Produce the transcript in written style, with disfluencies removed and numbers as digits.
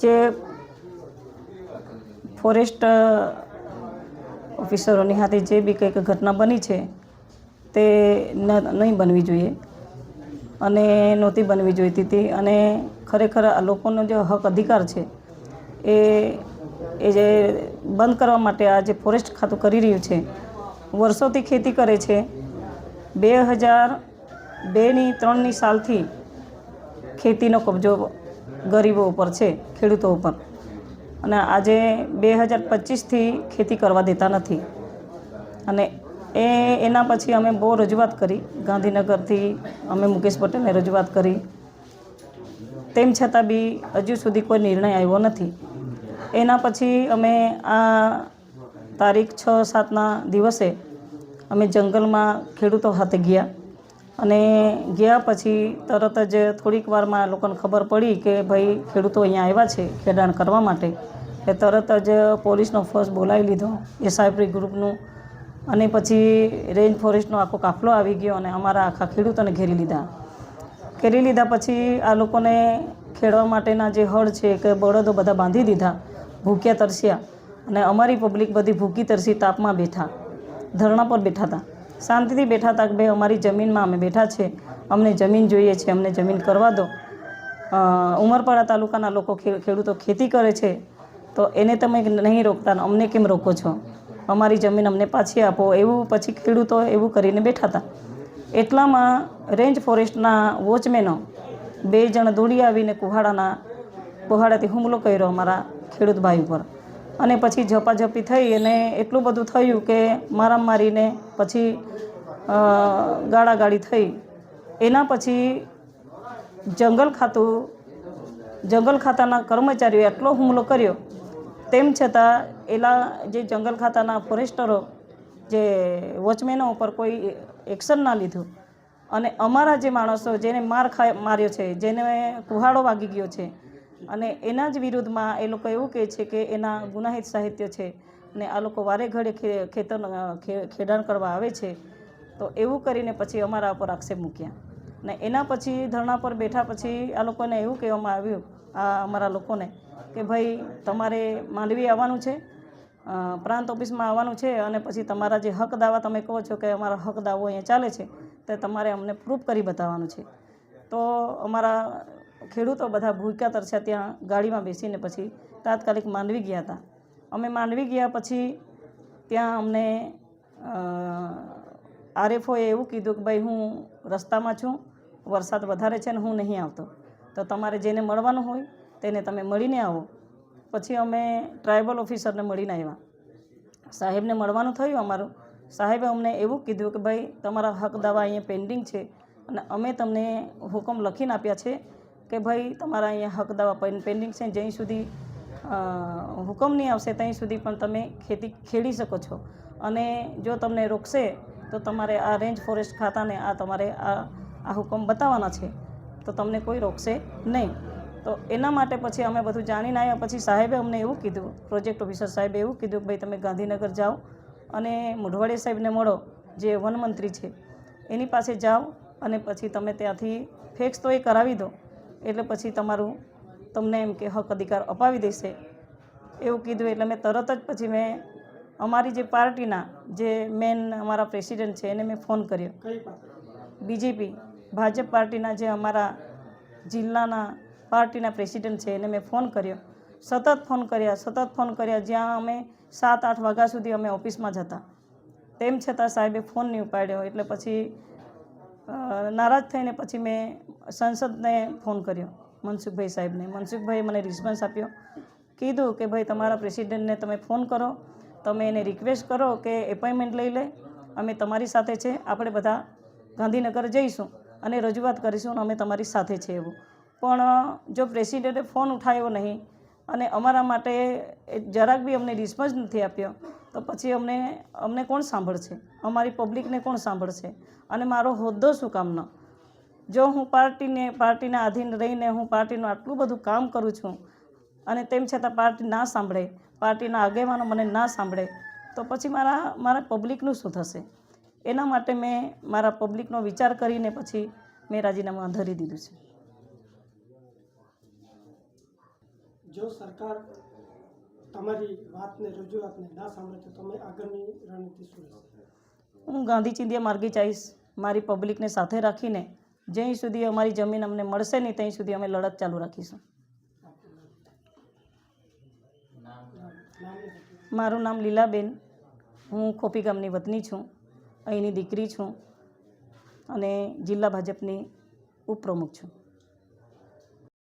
જે ફોરેસ્ટ ઓફિસરોની હાથે જે બી કંઈક ઘટના બની છે તે નહીં બનવી જોઈએ અને નહોતી બનવી જોઈતી હતી. અને ખરેખર આ લોકોનો જે હક અધિકાર છે એ જે બંધ કરવા માટે આ જે ફોરેસ્ટ ખાતું કરી રહ્યું છે, વર્ષોથી ખેતી કરે છે. 2002-3ની સાલથી ખેતીનો કબજો ગરીબો ઉપર છે, ખેડૂતો ઉપર. અને આજે 2025થી ખેતી કરવા દેતા નથી. અને એના પછી અમે બહુ રજૂઆત કરી, ગાંધીનગરથી અમે મુકેશ પટેલને રજૂઆત કરી, તેમ છતાં બી હજુ સુધી કોઈ નિર્ણય આવ્યો નથી. એના પછી અમે આ તારીખ 6-7ના દિવસે અમે જંગલમાં ખેડૂતો સાથે ગયા. અને ગયા પછી તરત જ થોડીક વારમાં લોકોને ખબર પડી કે ભાઈ ખેડૂતો અહીંયા આવ્યા છે ખેડાણ કરવા માટે, એ તરત જ પોલીસનો ફોર્સ બોલાવી લીધો, એસઆઈપી ગ્રુપનું. અને પછી રેન્જ ફોરેસ્ટનો આખો કાફલો આવી ગયો અને અમારા આખા ખેડૂતોને ઘેરી લીધા. પછી આ લોકોને ખેડવા માટેના જે હળ છે કે બળદો બધા બાંધી દીધા, ભૂખ્યા તરસ્યા. અને અમારી પબ્લિક બધી ભૂખી તરસી તાપમાં બેઠા, ધરણા પર બેઠા હતા, શાંતિથી બેઠા હતા કે ભાઈ અમારી જમીનમાં અમે બેઠા છે, અમને જમીન જોઈએ છે, અમને જમીન કરવા દો. ઉમરપાડા તાલુકાના લોકો ખેડૂતો ખેતી કરે છે તો એને તમે નહીં રોકતા, અમને કેમ રોકો છો? અમારી જમીન અમને પાછી આપો. એવું પછી ખેડૂતો એવું કરીને બેઠા હતા. એટલામાં રેન્જ ફોરેસ્ટના વોચમેનો 2 જણ દોડી આવીને કુહાડાથી હુમલો કર્યો અમારા ખેડૂત ભાઈ ઉપર. અને પછી ઝપાઝપી થઈ અને એટલું બધું થયું કે મારીને પછી ગાળાગાળી થઈ. એના પછી જંગલ ખાતાના કર્મચારીઓએ એટલો હુમલો કર્યો, તેમ છતાં જે જંગલ ખાતાના ફોરેસ્ટરો જે વોચમેનો ઉપર કોઈ એક્શન ના લીધું. અને અમારા જે માણસો જેને માર્યો છે, જેને કુહાડો વાગી ગયો છે, અને એના જ વિરુદ્ધમાં એ લોકો એવું કહે છે કે એના ગુનાહિત સાહિત્ય છે અને આ લોકો વારે ઘડે ખેડાણ કરવા આવે છે. તો એવું કરીને પછી અમારા ઉપર આક્ષેપ મૂક્યા. ને એના પછી ધરણા પર બેઠા પછી આ લોકોને એવું કહેવામાં આવ્યું, આ અમારા લોકોને, કે ભાઈ તમારે માંડવી આવવાનું છે, પ્રાંત ઓફિસમાં આવવાનું છે, અને પછી તમારા જે હક દાવા તમે કહો છો કે અમારા હક દાવો અહીંયા ચાલે છે, તો તમારે અમને પ્રૂફ કરી બતાવવાનું છે. તો અમારા ખેડૂતો બધા ભૂખ્યા તરસ્યા ત્યાં ગાડીમાં બેસીને પછી તાત્કાલિક માંડવી ગયા હતા. અમે માંડવી ગયા પછી ત્યાં અમને આરએફઓએ એવું કીધું કે ભાઈ હું રસ્તામાં છું, વરસાદ વધારે છે ને હું નહીં આવતો, તો તમારે જેને મળવાનું હોય તેને તમે મળીને આવો. પછી અમે ટ્રાઇબલ ઓફિસરને મળીને આવ્યા, સાહેબને મળવાનું થયું અમારું. સાહેબે અમને એવું કીધું કે ભાઈ તમારા હક દાવા અહીંયા પેન્ડિંગ છે અને અમે તમને હુકમ લખીને આપ્યા છે કે ભાઈ તમારા અહીંયા હક દાવા પેન્ડિંગ છે, જ્યાં સુધી હુકમ નહીં આવશે ત્યાં સુધી પણ તમે ખેતી ખેડી શકો છો. અને જો તમને રોકશે તો તમારે આ રેન્જ ફોરેસ્ટ ખાતાને તમારે આ હુકમ બતાવવાના છે, તો તમને કોઈ રોકશે નહીં. તો એના માટે પછી અમે બધું જાણીને આવ્યા. પછી સાહેબે અમને એવું કીધું, પ્રોજેક્ટ ઓફિસર સાહેબે એવું કીધું કે ભાઈ તમે ગાંધીનગર જાઓ અને મોઢવાડિયા સાહેબને મળો, જે વનમંત્રી છે, એની પાસે જાઓ અને પછી તમે ત્યાંથી ફેક્સ તો એ કરાવી દો, એટલે પછી તમને એમ કે હક અધિકાર અપાવી દેશે એવું કીધું. એટલે મેં તરત જ પછી અમારી જે પાર્ટીના જે મેન અમારા પ્રેસિડેન્ટ છે એને મેં ફોન કર્યો. બીજેપી ભાજપ પાર્ટીના જે અમારા જિલ્લાના પાર્ટીના પ્રેસિડેન્ટ છે એને મેં ફોન કર્યો, સતત ફોન કર્યા. જ્યાં અમે 7-8 વાગ્યા સુધી અમે ઓફિસમાં જ હતા, તેમ છતાં સાહેબે ફોન નહીં ઉપાડ્યો. એટલે પછી નારાજ થઈને પછી મેં સંસદને ફોન કર્યો, મનસુખભાઈ સાહેબને. મનસુખભાઈએ મને રિસ્પોન્સ આપ્યો, કીધું કે ભાઈ તમારા પ્રેસિડેન્ટને તમે ફોન કરો, તમે એને રિક્વેસ્ટ કરો કે એપોઇન્ટમેન્ટ લઈ લે, અમે તમારી સાથે છે, આપણે બધા ગાંધીનગર જઈશું અને રજૂઆત કરીશું, અમે તમારી સાથે છે એવું. પણ જો પ્રેસિડેન્ટે ફોન ઉઠાવ્યો નહીં અને અમારા માટે જરાક બી અમને રિસ્પોન્સ નથી આપ્યો, તો પછી અમને કોણ સાંભળશે? અમારી પબ્લિકને કોણ સાંભળશે? અને મારો હોદ્દો શું કામનો? જો હું પાર્ટીના આધીન રહીને હું પાર્ટીનું આટલું બધું કામ કરું છું અને તેમ છતાં પાર્ટી ના સાંભળે, પાર્ટીના આગેવાનો મને ના સાંભળે, તો પછી મારા પબ્લિકનું શું થશે? એના માટે મેં મારા પબ્લિકનો વિચાર કરીને પછી મેં રાજીનામું ધરી દીધું છે. જો સરકાર તમારી વાતને રજૂઆતને ના સાંભળે તો તમે આગળની રણનીતિ શું રહેશે? હું ગાંધી ચિંધ્યા માર્ગે જઈશ, મારી પબ્લિકને સાથે રાખીને જ્યાં સુધી અમારી જમીન અમને મળશે નહીં ત્યાં સુધી અમે લડત ચાલુ રાખીશું. મારું નામ લીલાબેન, હું ખોપી ગામની વતની છું, અહીંની દીકરી છું અને જિલ્લા ભાજપની ઉપપ્રમુખ છું.